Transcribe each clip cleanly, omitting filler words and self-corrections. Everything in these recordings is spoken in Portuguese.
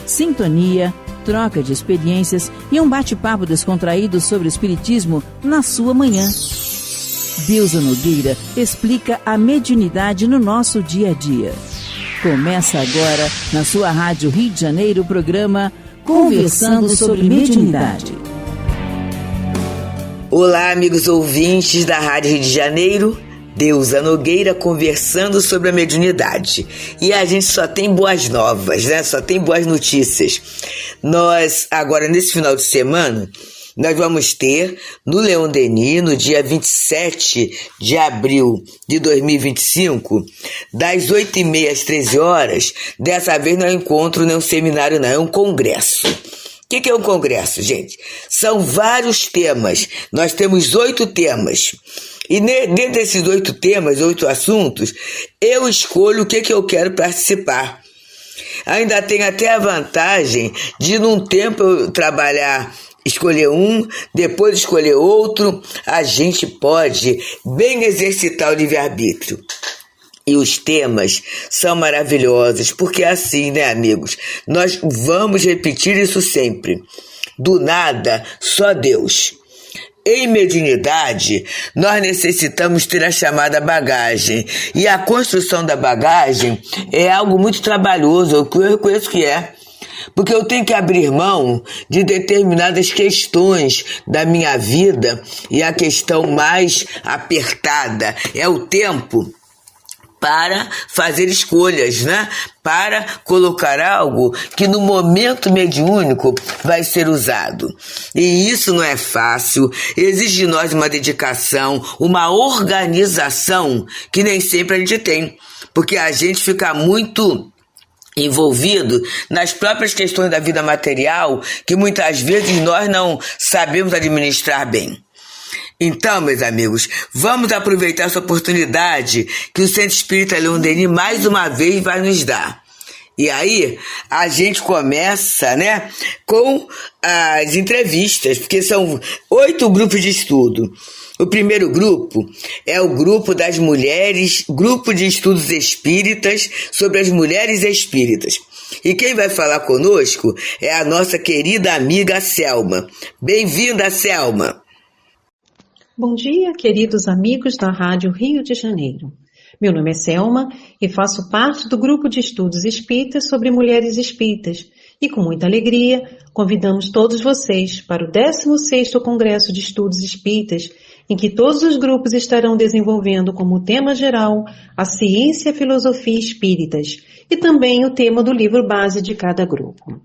sintonia, troca de experiências e um bate-papo descontraído sobre o espiritismo na sua manhã. Deusa Nogueira explica a mediunidade no nosso dia a dia. Começa agora, na sua Rádio Rio de Janeiro, o programa Conversando sobre Mediunidade. Olá, amigos ouvintes da Rádio Rio de Janeiro. Deusa Nogueira conversando sobre a mediunidade. E a gente só tem boas novas, né? Só tem boas notícias. Nós, agora nesse final de semana, nós vamos ter no Leon Denis, no dia 27 de abril de 2025, das 8h30 às 13h, dessa vez não é um encontro, nem um seminário, não, é um congresso. O que é um congresso, gente? São vários temas, nós temos 8 temas. E dentro desses 8 temas, 8 assuntos, eu escolho o que eu quero participar. Ainda tem até a vantagem de, num tempo, eu escolher um, depois escolher outro. A gente pode bem exercitar o livre-arbítrio. E os temas são maravilhosos, porque é assim, né, amigos? Nós vamos repetir isso sempre. Do nada, só Deus. Em mediunidade, nós necessitamos ter a chamada bagagem. E a construção da bagagem é algo muito trabalhoso, eu reconheço que é. Porque eu tenho que abrir mão de determinadas questões da minha vida, e a questão mais apertada é o tempo para fazer escolhas, né? Para colocar algo que no momento mediúnico vai ser usado. E isso não é fácil, exige de nós uma dedicação, uma organização que nem sempre a gente tem, porque a gente fica muito envolvido nas próprias questões da vida material, que muitas vezes nós não sabemos administrar bem. Então, meus amigos, vamos aproveitar essa oportunidade que o Centro Espírita Leon Denis mais uma vez vai nos dar. E aí, a gente começa, né, com as entrevistas, porque são 8 grupos de estudo. O primeiro grupo é o grupo das mulheres, grupo de estudos espíritas sobre as mulheres espíritas. E quem vai falar conosco é a nossa querida amiga Selma. Bem-vinda, Selma! Bom dia, queridos amigos da Rádio Rio de Janeiro. Meu nome é Selma e faço parte do grupo de estudos espíritas sobre mulheres espíritas. E com muita alegria, convidamos todos vocês para o 16º Congresso de Estudos Espíritas, em que todos os grupos estarão desenvolvendo como tema geral a ciência e a filosofia espíritas e também o tema do livro base de cada grupo.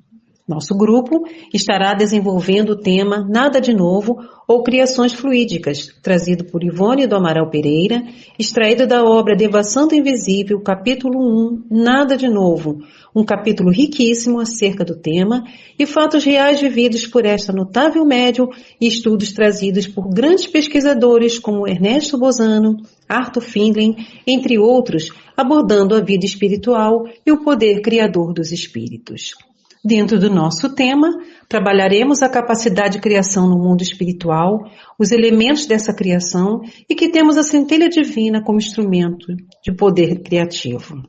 Nosso grupo estará desenvolvendo o tema Nada de Novo ou Criações Fluídicas, trazido por Ivone do Amaral Pereira, extraído da obra Devação do Invisível, capítulo 1, Nada de Novo, um capítulo riquíssimo acerca do tema e fatos reais vividos por esta notável médium e estudos trazidos por grandes pesquisadores como Ernesto Bozano, Arthur Findlay, entre outros, abordando a vida espiritual e o poder criador dos espíritos. Dentro do nosso tema, trabalharemos a capacidade de criação no mundo espiritual, os elementos dessa criação e que temos a centelha divina como instrumento de poder criativo.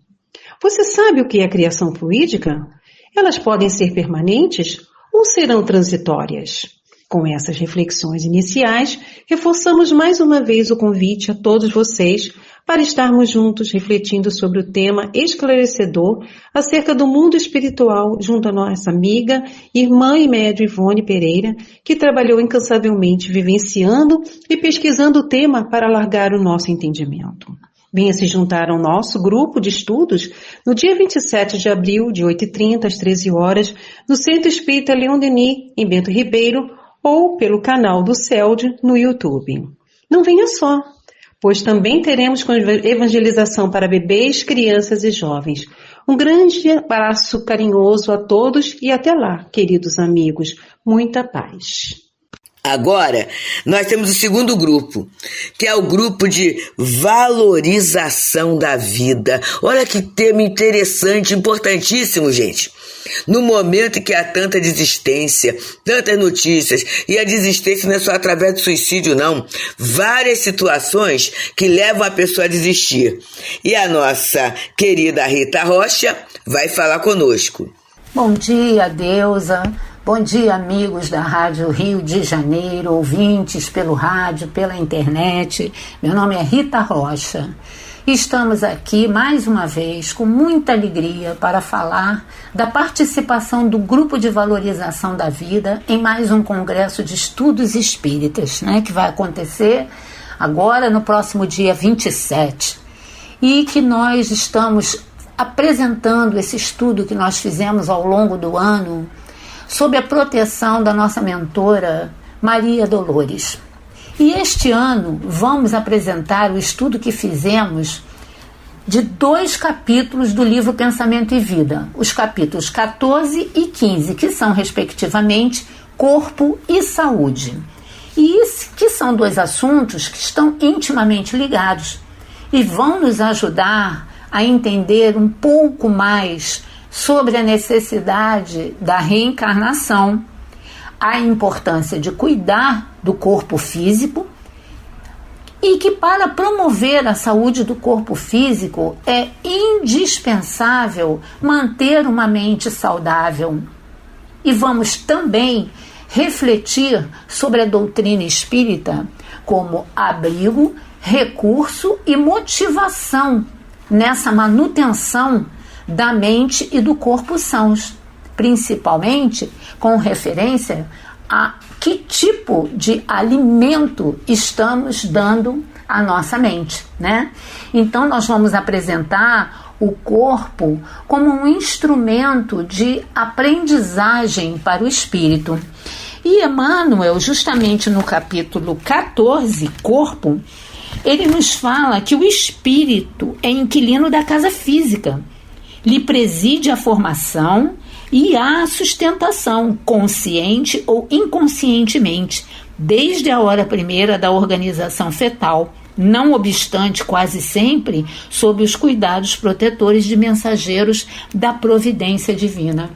Você sabe o que é criação fluídica? Elas podem ser permanentes ou serão transitórias? Com essas reflexões iniciais, reforçamos mais uma vez o convite a todos vocês para estarmos juntos refletindo sobre o tema esclarecedor acerca do mundo espiritual junto à nossa amiga, irmã e médium Ivone Pereira, que trabalhou incansavelmente vivenciando e pesquisando o tema para alargar o nosso entendimento. Venha se juntar ao nosso grupo de estudos no dia 27 de abril, de 8h30 às 13h, no Centro Espírita Leon Denis, em Bento Ribeiro, ou pelo canal do CELD no YouTube. Não venha só, pois também teremos evangelização para bebês, crianças e jovens. Um grande abraço carinhoso a todos e até lá, queridos amigos. Muita paz. Agora, nós temos o segundo grupo, que é o grupo de valorização da vida. Olha que tema interessante, importantíssimo, gente. No momento em que há tanta desistência, tantas notícias, e a desistência não é só através do suicídio, não. Várias situações que levam a pessoa a desistir. E a nossa querida Rita Rocha vai falar conosco. Bom dia, Deusa. Bom dia, amigos da Rádio Rio de Janeiro, ouvintes pelo rádio, pela internet. Meu nome é Rita Rocha. Estamos aqui mais uma vez com muita alegria para falar da participação do Grupo de Valorização da Vida em mais um congresso de estudos espíritas, que vai acontecer agora no próximo dia 27. E que nós estamos apresentando esse estudo que nós fizemos ao longo do ano sob a proteção da nossa mentora Maria Dolores. E este ano vamos apresentar o estudo que fizemos de 2 capítulos do livro Pensamento e Vida, os capítulos 14 e 15, que são respectivamente Corpo e Saúde. E isso que são 2 assuntos que estão intimamente ligados e vão nos ajudar a entender um pouco mais sobre a necessidade da reencarnação, a importância de cuidar do corpo físico e que para promover a saúde do corpo físico é indispensável manter uma mente saudável. E vamos também refletir sobre a doutrina espírita como abrigo, recurso e motivação nessa manutenção da mente e do corpo sãos, principalmente com referência a que tipo de alimento estamos dando à nossa mente, Então nós vamos apresentar o corpo como um instrumento de aprendizagem para o espírito. E Emmanuel, justamente no capítulo 14, Corpo, ele nos fala que o espírito é inquilino da casa física, lhe preside a formação e a sustentação, consciente ou inconscientemente, desde a hora primeira da organização fetal, não obstante quase sempre sob os cuidados protetores de mensageiros da providência divina.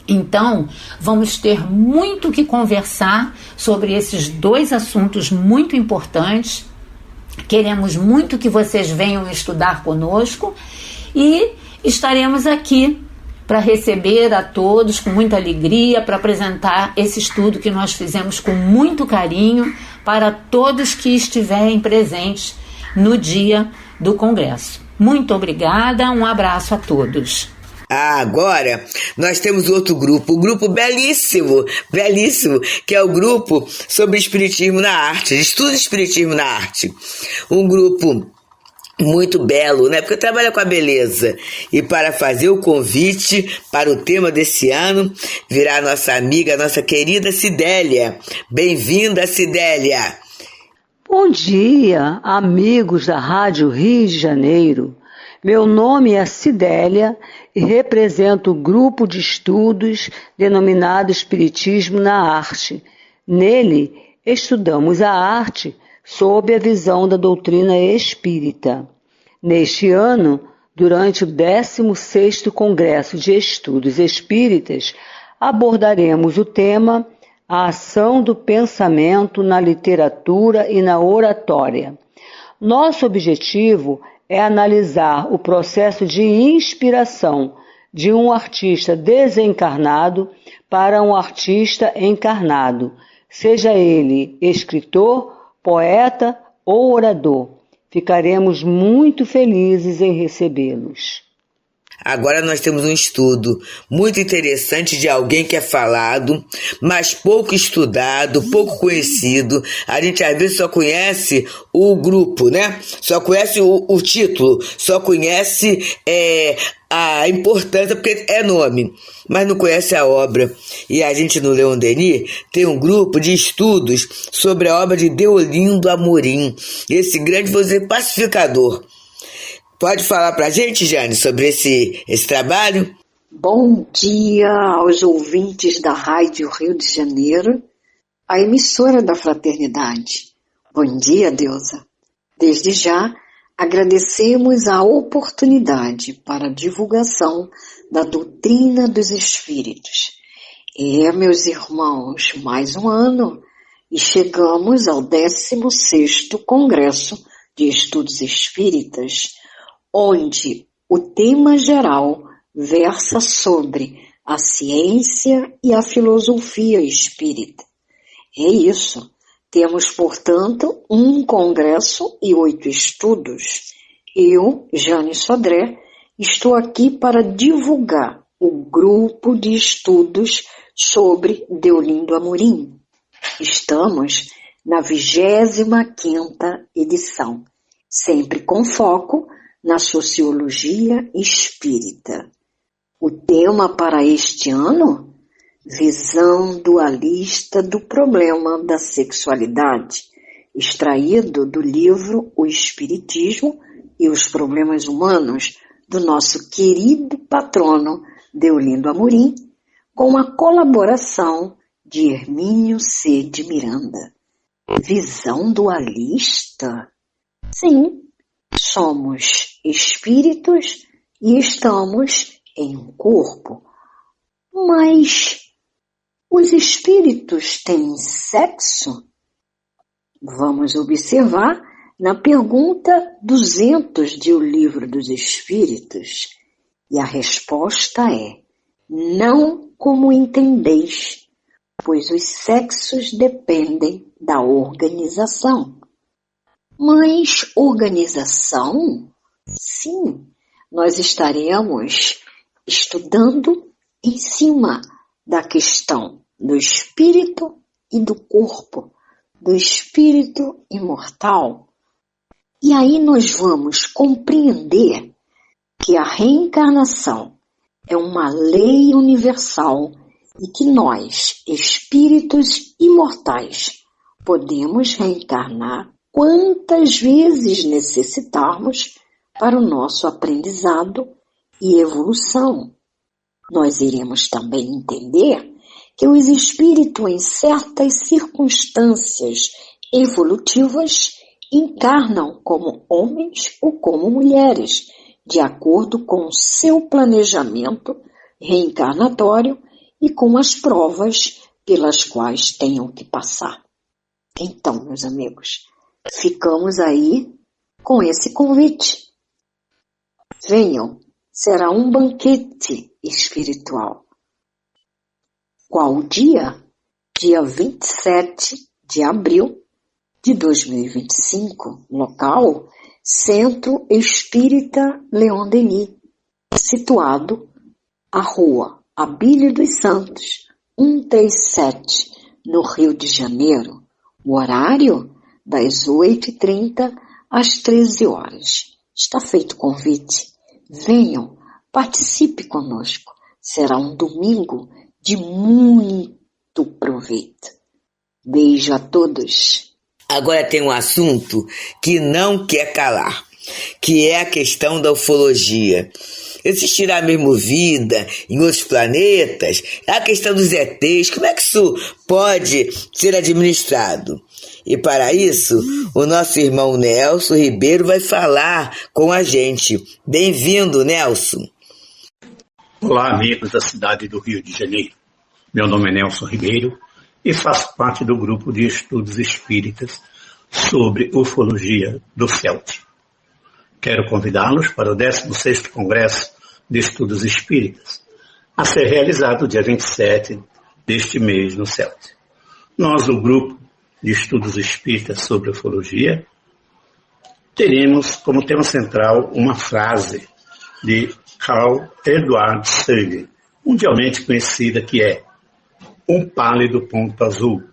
Então, vamos ter muito que conversar sobre esses 2 assuntos muito importantes. Queremos muito que vocês venham estudar conosco e estaremos aqui para receber a todos com muita alegria, para apresentar esse estudo que nós fizemos com muito carinho para todos que estiverem presentes no dia do congresso. Muito obrigada, um abraço a todos. Agora, nós temos outro grupo, um grupo belíssimo, que é o grupo sobre Espiritismo na Arte, estudo de Espiritismo na Arte. Um grupo muito belo, Porque trabalha com a beleza. E para fazer o convite para o tema desse ano, virá a nossa amiga, a nossa querida Cidélia. Bem-vinda, Cidélia! Bom dia, amigos da Rádio Rio de Janeiro. Meu nome é Cidélia e represento o grupo de estudos denominado Espiritismo na Arte. Nele, estudamos a arte sob a visão da doutrina espírita. Neste ano, durante o 16º Congresso de Estudos Espíritas, abordaremos o tema A Ação do Pensamento na Literatura e na Oratória. Nosso objetivo é analisar o processo de inspiração de um artista desencarnado para um artista encarnado, seja ele escritor, poeta ou orador. Ficaremos muito felizes em recebê-los. Agora nós temos um estudo muito interessante de alguém que é falado, mas pouco estudado, pouco conhecido. A gente às vezes só conhece o grupo, Só conhece o título, só conhece a importância, porque é nome, mas não conhece a obra. E a gente no Leon Denis tem um grupo de estudos sobre a obra de Deolindo Amorim, esse grande, vou dizer, pacificador. Pode falar pra gente, Jane, sobre esse trabalho? Bom dia aos ouvintes da Rádio Rio de Janeiro, a emissora da Fraternidade. Bom dia, Deusa. Desde já, agradecemos a oportunidade para a divulgação da doutrina dos Espíritos. Meus irmãos, mais um ano e chegamos ao 16º Congresso de Estudos Espíritas, onde o tema geral versa sobre a ciência e a filosofia espírita. É isso. Temos, portanto, um congresso e 8 estudos. Eu, Jane Sodré, estou aqui para divulgar o grupo de estudos sobre Deolindo Amorim. Estamos na 25ª edição, sempre com foco na sociologia espírita. O tema para este ano? Visão dualista do problema da sexualidade, extraído do livro O Espiritismo e os Problemas Humanos, do nosso querido patrono Deolindo Amorim, com a colaboração de Hermínio C. de Miranda. Visão dualista? Sim, somos espíritos e estamos em um corpo. Mas os espíritos têm sexo? Vamos observar na pergunta 200 de O Livro dos Espíritos. E a resposta é: não como entendeis, pois os sexos dependem da organização. Mas organização? Sim, nós estaremos estudando em cima da questão do espírito e do corpo, do espírito imortal. E aí nós vamos compreender que a reencarnação é uma lei universal e que nós, espíritos imortais, podemos reencarnar quantas vezes necessitarmos para o nosso aprendizado e evolução. Nós iremos também entender que os espíritos, em certas circunstâncias evolutivas, encarnam como homens ou como mulheres, de acordo com o seu planejamento reencarnatório e com as provas pelas quais tenham que passar. Então, meus amigos, ficamos aí com esse convite. Venham, será um banquete espiritual. Qual o dia? Dia 27 de abril de 2025, local Centro Espírita Leon Denis, situado à Rua Abílio dos Santos, 137, no Rio de Janeiro. O horário das 8h30 às 13 horas. Está feito o convite. Venham, participe conosco. Será um domingo de muito proveito. Beijo a todos. Agora tem um assunto que não quer calar, que é a questão da ufologia. Existirá mesmo vida em outros planetas? A questão dos ETs, como é que isso pode ser administrado? E para isso, o nosso irmão Nelson Ribeiro vai falar com a gente. Bem-vindo, Nelson. Olá, amigos da cidade do Rio de Janeiro. Meu nome é Nelson Ribeiro e faço parte do grupo de estudos espíritas sobre ufologia do CELT. Quero convidá-los para o 16º Congresso de Estudos Espíritas, a ser realizado dia 27 deste mês no CELT. Nós, do grupo de estudos espíritas sobre ufologia, teremos como tema central uma frase de Carl Edward Sagan, mundialmente conhecida, que é: um pálido ponto azul,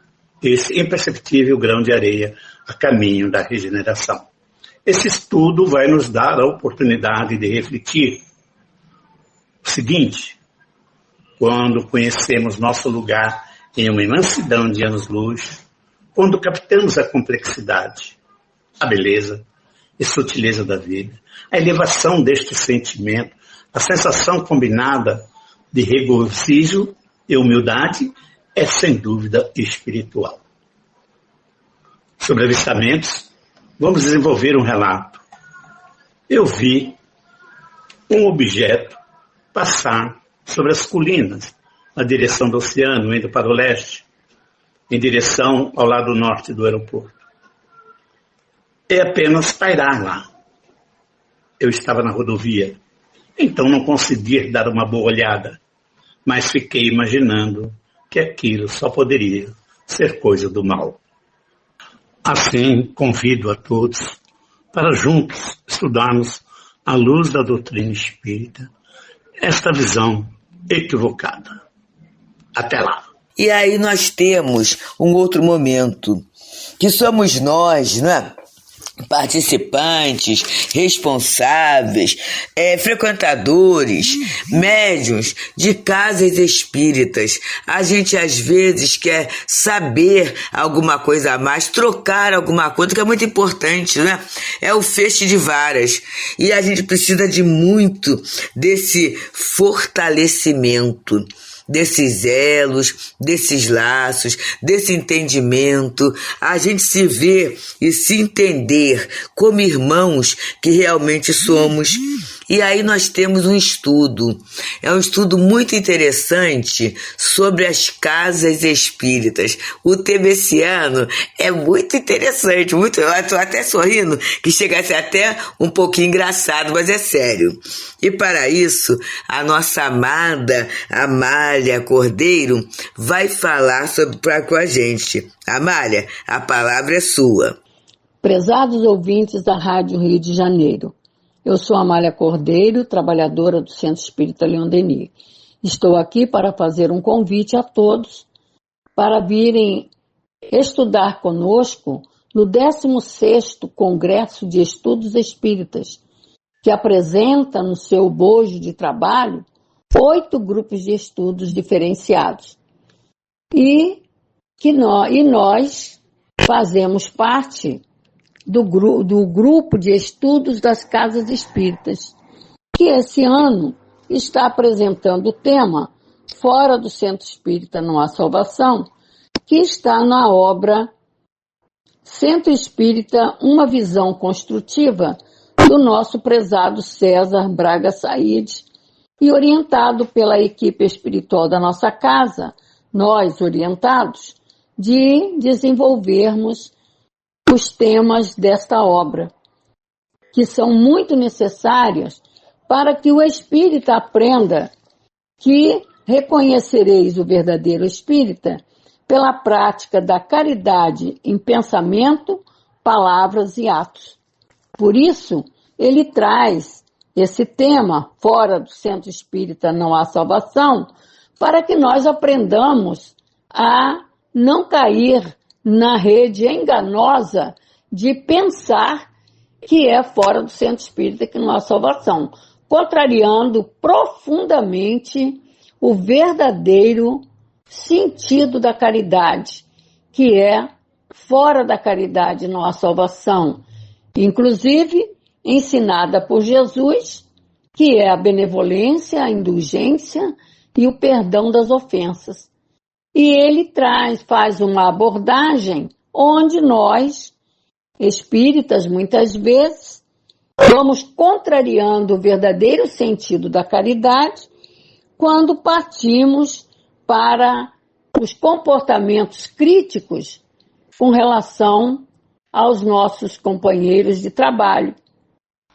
esse imperceptível grão de areia a caminho da regeneração. Esse estudo vai nos dar a oportunidade de refletir o seguinte: quando conhecemos nosso lugar em uma imensidão de anos-luz, quando captamos a complexidade, a beleza e sutileza da vida, a elevação deste sentimento, a sensação combinada de regozijo e humildade, é sem dúvida espiritual. Sobre avistamentos, vamos desenvolver um relato. Eu vi um objeto passar sobre as colinas, na direção do oceano, indo para o leste, em direção ao lado norte do aeroporto. É apenas pairar lá. Eu estava na rodovia, então não consegui dar uma boa olhada, mas fiquei imaginando que aquilo só poderia ser coisa do mal. Assim, convido a todos para juntos estudarmos, à luz da doutrina espírita, esta visão equivocada. Até lá. E aí nós temos um outro momento, que somos nós, né? Participantes, responsáveis, frequentadores, médiuns de casas espíritas. A gente às vezes quer saber alguma coisa a mais, trocar alguma coisa, que é muito importante, né? É o feixe de varas. E a gente precisa de muito desse fortalecimento, desses elos, desses laços, desse entendimento, a gente se ver e se entender como irmãos que realmente somos. E aí nós temos um estudo, é um estudo muito interessante sobre as casas espíritas. O tema esse ano é muito interessante, eu estou até sorrindo, que chega a ser até um pouquinho engraçado, mas é sério. E para isso, a nossa amada Amália Cordeiro vai falar com a gente. Amália, a palavra é sua. Prezados ouvintes da Rádio Rio de Janeiro, eu sou Amália Cordeiro, trabalhadora do Centro Espírita Leon Denis. Estou aqui para fazer um convite a todos para virem estudar conosco no 16º Congresso de Estudos Espíritas, que apresenta no seu bojo de trabalho 8 grupos de estudos diferenciados. E nós fazemos parte do grupo de estudos das casas espíritas, que esse ano está apresentando o tema Fora do Centro Espírita Não Há Salvação, que está na obra Centro Espírita, uma visão construtiva, do nosso prezado César Braga Said, e orientado pela equipe espiritual da nossa casa, nós orientados, de desenvolvermos os temas desta obra, que são muito necessários para que o espírita aprenda que reconhecereis o verdadeiro espírita pela prática da caridade em pensamento, palavras e atos. Por isso, ele traz esse tema, Fora do Centro Espírita Não Há Salvação, para que nós aprendamos a não cair na rede enganosa de pensar que é fora do Centro Espírita que não há salvação, contrariando profundamente o verdadeiro sentido da caridade, que é fora da caridade não há salvação, inclusive ensinada por Jesus, que é a benevolência, a indulgência e o perdão das ofensas. E ele faz uma abordagem onde nós, espíritas, muitas vezes, vamos contrariando o verdadeiro sentido da caridade quando partimos para os comportamentos críticos com relação aos nossos companheiros de trabalho.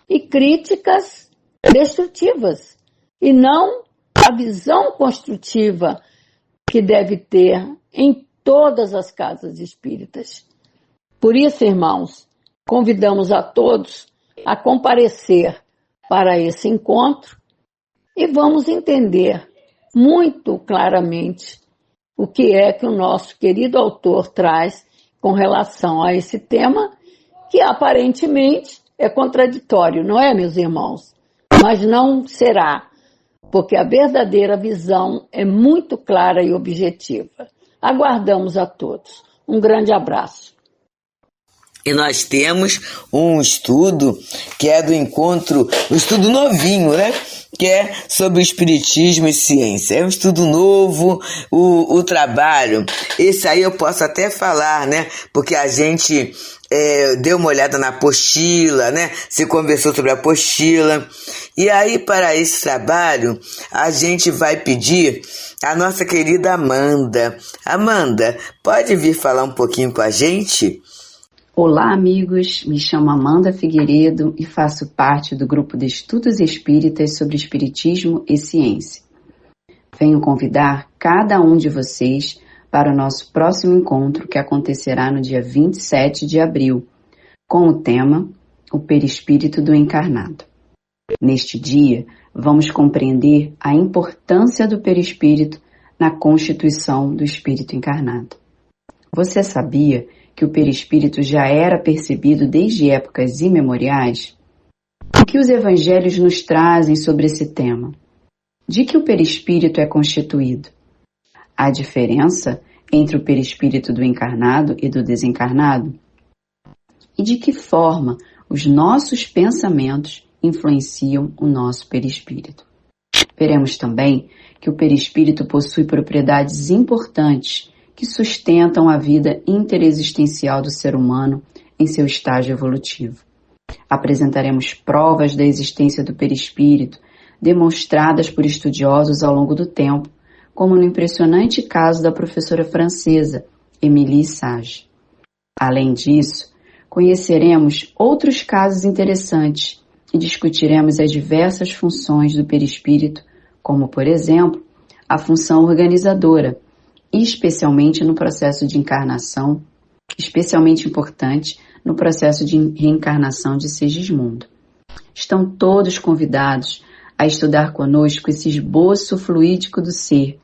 E críticas destrutivas, e não a visão construtiva que deve ter em todas as casas espíritas. Por isso, irmãos, convidamos a todos a comparecer para esse encontro e vamos entender muito claramente o que é que o nosso querido autor traz com relação a esse tema, que aparentemente é contraditório, não é, meus irmãos? Mas não será, porque a verdadeira visão é muito clara e objetiva. Aguardamos a todos. Um grande abraço. E nós temos um estudo que é do encontro, um estudo novinho, né? Que é sobre o espiritismo e ciência. É um estudo novo, o trabalho. Esse aí eu posso até falar, né? Porque a gente deu uma olhada na apostila, né? Se conversou sobre a apostila. E aí, para esse trabalho, a gente vai pedir a nossa querida Amanda. Amanda, pode vir falar um pouquinho com a gente? Olá, amigos. Me chamo Amanda Figueiredo e faço parte do grupo de estudos espíritas sobre espiritismo e ciência. venho convidar cada um de vocês para o nosso próximo encontro, que acontecerá no dia 27 de abril, com o tema O Perispírito do Encarnado. Neste dia, vamos compreender a importância do perispírito na constituição do espírito encarnado. Você sabia que o perispírito já era percebido desde épocas imemoriais? O que os evangelhos nos trazem sobre esse tema? De que o perispírito é constituído? Há diferença entre o perispírito do encarnado e do desencarnado? E de que forma os nossos pensamentos influenciam o nosso perispírito? Veremos também que o perispírito possui propriedades importantes que sustentam a vida interexistencial do ser humano em seu estágio evolutivo. Apresentaremos provas da existência do perispírito, demonstradas por estudiosos ao longo do tempo, como no impressionante caso da professora francesa Émilie Sage. Além disso, conheceremos outros casos interessantes e discutiremos as diversas funções do perispírito, como, por exemplo, a função organizadora, especialmente no processo de encarnação, especialmente importante no processo de reencarnação de Segismundo. Estão todos convidados a estudar conosco esse esboço fluídico do ser,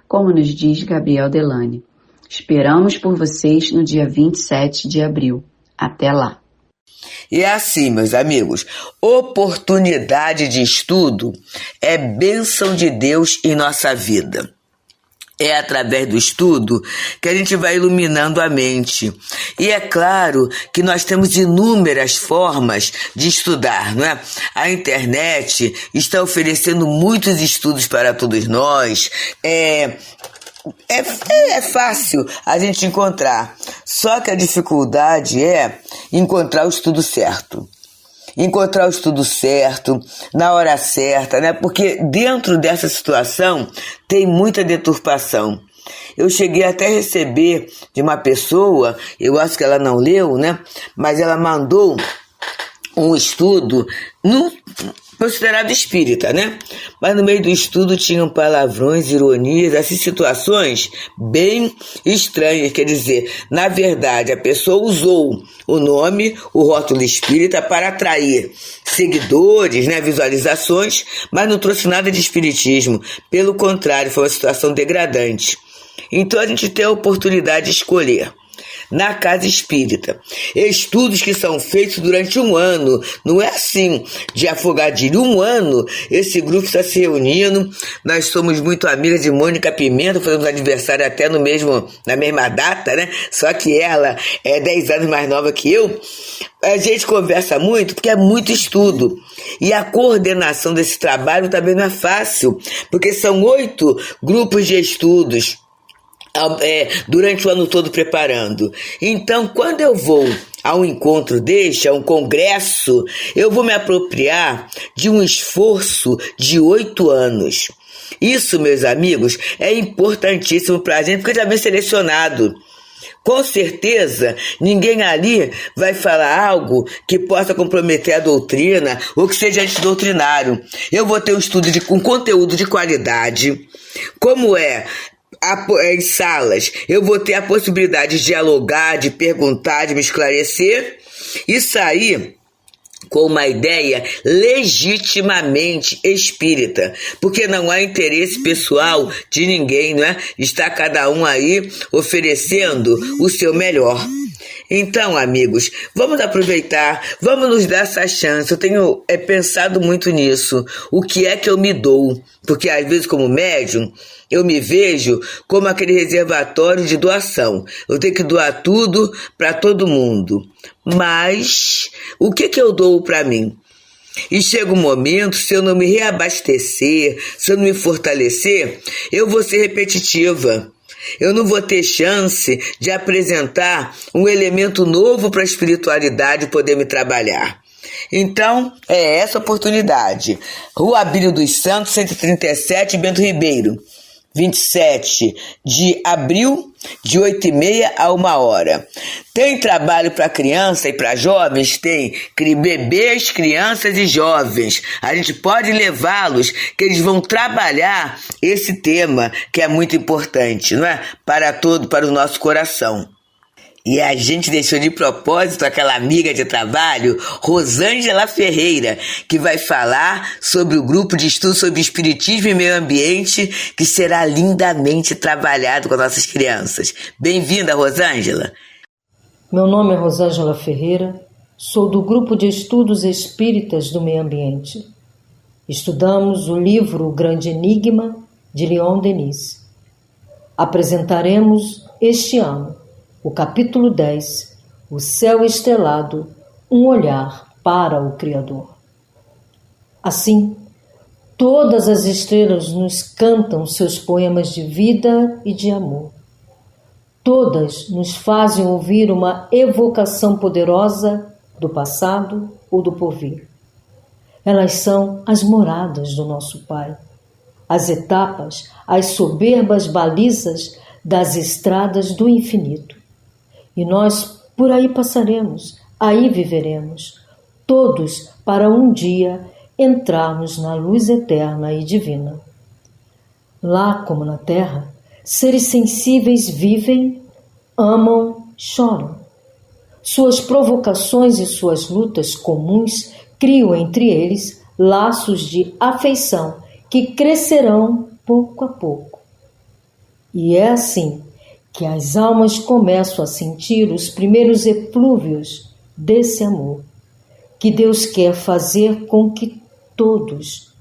como nos diz Gabriel Delane. Esperamos por vocês no dia 27 de abril. Até lá! E é assim, meus amigos, oportunidade de estudo é bênção de Deus em nossa vida. É através do estudo que a gente vai iluminando a mente. E é claro que nós temos inúmeras formas de estudar, não é? A internet está oferecendo muitos estudos para todos nós. É fácil a gente encontrar. Só que a dificuldade é encontrar o estudo certo. Encontrar o estudo certo, na hora certa, né? Porque dentro dessa situação tem muita deturpação. Eu cheguei até a receber de uma pessoa, eu acho que ela não leu, né? Mas ela mandou um estudo considerado espírita, né? Mas no meio do estudo tinham palavrões, ironias, assim, situações bem estranhas. Quer dizer, na verdade, a pessoa usou o nome, o rótulo espírita, para atrair seguidores, né, visualizações, mas não trouxe nada de espiritismo. Pelo contrário, foi uma situação degradante. Então a gente tem a oportunidade de escolher. Na casa espírita, estudos que são feitos durante um ano, não é assim, de afogadilho, um ano, esse grupo está se reunindo, nós somos muito amigas de Mônica Pimenta, fazemos aniversário até na mesma data, né, só que ela é 10 anos mais nova que eu, a gente conversa muito porque é muito estudo, e a coordenação desse trabalho também não é fácil, porque são 8 grupos de estudos, durante o ano todo preparando. Então, quando eu vou a um encontro deste, a um congresso, eu vou me apropriar de um esforço de 8 anos. Isso, meus amigos, é importantíssimo para a gente, porque já vem selecionado. Com certeza, ninguém ali vai falar algo que possa comprometer a doutrina ou que seja antidoutrinário. Eu vou ter um estudo com conteúdo de qualidade, como em salas, eu vou ter a possibilidade de dialogar, de perguntar, de me esclarecer e sair com uma ideia legitimamente espírita, porque não há interesse pessoal de ninguém, não é? Está cada um aí oferecendo o seu melhor. Então, amigos, vamos aproveitar, vamos nos dar essa chance. Eu tenho pensado muito nisso. O que é que eu me dou? Porque às vezes, como médium, eu me vejo como aquele reservatório de doação. Eu tenho que doar tudo para todo mundo. Mas o que eu dou para mim? E chega um momento, se eu não me reabastecer, se eu não me fortalecer, eu vou ser repetitiva. Eu não vou ter chance de apresentar um elemento novo para a espiritualidade poder me trabalhar. Então, é essa oportunidade. Rua Abílio dos Santos, 137, Bento Ribeiro. 27 de abril, de 8h30 a 1h. Tem trabalho para criança e para jovens? Tem. Bebês, crianças e jovens. A gente pode levá-los, que eles vão trabalhar esse tema que é muito importante, não é? Para o nosso coração. E a gente deixou de propósito aquela amiga de trabalho, Rosângela Ferreira, que vai falar sobre o grupo de estudo sobre espiritismo e meio ambiente, que será lindamente trabalhado com nossas crianças. Bem-vinda, Rosângela. Meu nome é Rosângela Ferreira, sou do grupo de estudos espíritas do meio ambiente. Estudamos o livro O Grande Enigma, de Leon Denis. Apresentaremos este ano o capítulo 10, O Céu Estrelado, um olhar para o Criador. Assim, todas as estrelas nos cantam seus poemas de vida e de amor. Todas nos fazem ouvir uma evocação poderosa do passado ou do porvir. Elas são as moradas do nosso Pai, as etapas, as soberbas balizas das estradas do infinito. E nós por aí passaremos, aí viveremos, todos para um dia entrarmos na luz eterna e divina. Lá, como na terra, seres sensíveis vivem, amam, choram. Suas provocações e suas lutas comuns criam entre eles laços de afeição que crescerão pouco a pouco. E é assim que as almas começam a sentir os primeiros eflúvios desse amor, que Deus quer fazer com que todos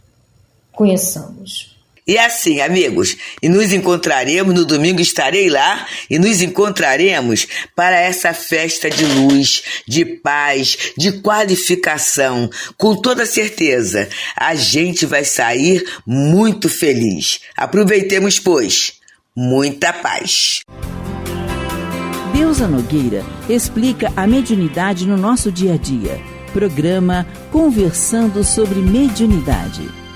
conheçamos. E assim, amigos, e nos encontraremos, no domingo estarei lá, e nos encontraremos para essa festa de luz, de paz, de qualificação. Com toda certeza, a gente vai sair muito feliz. Aproveitemos, pois, muita paz. Deusa Nogueira explica a mediunidade no nosso dia a dia. Programa Conversando sobre Mediunidade.